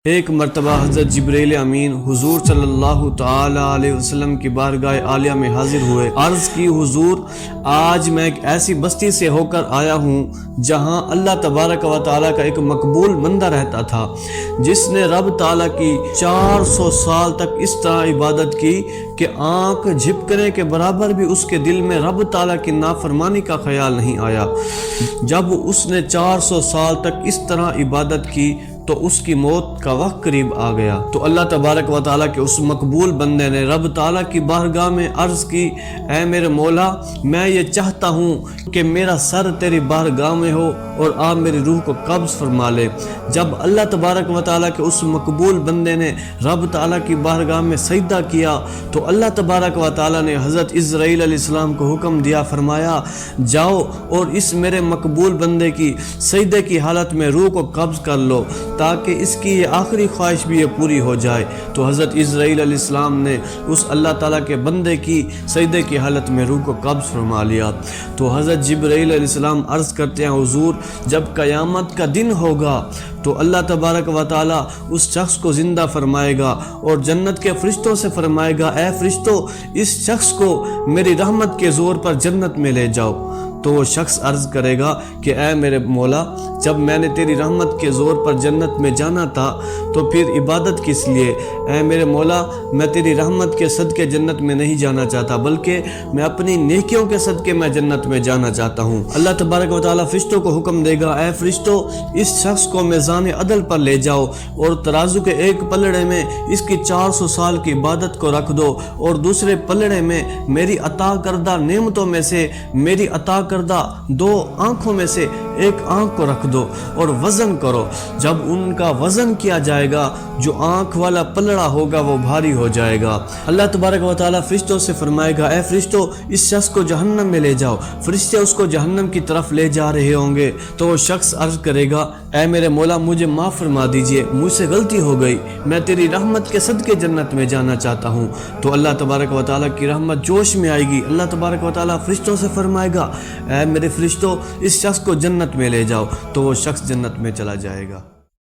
ایک مرتبہ حضرت جبریل امین حضور صلی اللہ تعالی علیہ وسلم کی بارگاہ عالیہ میں حاضر ہوئے۔ عرض کی حضور، آج میں ایک ایسی بستی سے ہو کر آیا ہوں جہاں اللہ تبارک و تعالیٰ کا ایک مقبول بندہ رہتا تھا، جس نے رب تعالیٰ کی 400 سال تک اس طرح عبادت کی کہ آنکھ جھپکنے کے برابر بھی اس کے دل میں رب تعالیٰ کی نافرمانی کا خیال نہیں آیا۔ جب اس نے 400 سال تک اس طرح عبادت کی تو اس کی موت کا وقت قریب آ گیا، تو اللہ تبارک و تعالیٰ کے اس مقبول بندے نے رب تعالیٰ کی بارگاہ میں عرض کی، اے میرے مولا، میں یہ چاہتا ہوں کہ میرا سر تیری بارگاہ میں ہو اور آپ میری روح کو قبض فرما لے۔ جب اللہ تبارک و تعالیٰ کے اس مقبول بندے نے رب تعالیٰ کی بارگاہ میں سجدہ کیا تو اللہ تبارک و تعالیٰ نے حضرت عزرائیل علیہ السلام کو حکم دیا، فرمایا جاؤ اور اس میرے مقبول بندے کی سجدے کی حالت میں روح کو قبض کر لو تاکہ اس کی یہ آخری خواہش بھی یہ پوری ہو جائے۔ تو حضرت عزرائیل علیہ السلام نے اس اللہ تعالیٰ کے بندے کی سجدے کی حالت میں روح کو قبض فرما لیا۔ تو حضرت جبرائیل علیہ السلام عرض کرتے ہیں، حضور، جب قیامت کا دن ہوگا تو اللہ تبارک و تعالیٰ اس شخص کو زندہ فرمائے گا اور جنت کے فرشتوں سے فرمائے گا، اے فرشتوں، اس شخص کو میری رحمت کے زور پر جنت میں لے جاؤ۔ تو وہ شخص عرض کرے گا کہ اے میرے مولا، جب میں نے تیری رحمت کے زور پر جنت میں جانا تھا تو پھر عبادت کس لیے؟ اے میرے مولا، میں تیری رحمت کے صدقے جنت میں نہیں جانا چاہتا، بلکہ میں اپنی نیکیوں کے صدقے میں جنت میں جانا چاہتا ہوں۔ اللہ تبارک و تعالیٰ فرشتوں کو حکم دے گا، اے فرشتوں، اس شخص کو میزان عدل پر لے جاؤ اور ترازو کے ایک پلڑے میں اس کی 400 سال کی عبادت کو رکھ دو اور دوسرے پلڑے میں میری عطا کردہ نعمتوں میں سے میری عطا کردہ 2 آنکھوں میں سے ایک آنکھ کو رکھ دو اور وزن کرو۔ جب ان کا وزن کیا جائے گا، جو آنکھ والا پلڑا ہوگا وہ بھاری ہو جائے گا۔ اللہ تبارک و تعالیٰ فرشتوں سے فرمائے گا، اے فرشتوں، اس شخص کو جہنم میں لے جاؤ۔ فرشتے اس کو جہنم کی طرف لے جا رہے ہوں گے تو وہ شخص عرض کرے گا، اے میرے مولا، مجھے معاف فرما دیجئے، مجھ سے غلطی ہو گئی، میں تیری رحمت کے صدقے جنت میں جانا چاہتا ہوں۔ تو اللہ تبارک و تعالیٰ کی رحمت جوش میں آئے گی۔ اللہ تبارک و تعالیٰ فرشتوں سے فرمائے گا، اے میرے فرشتوں، اس شخص کو جنت میں لے جاؤ، تو وہ شخص جنت میں چلا جائے گا۔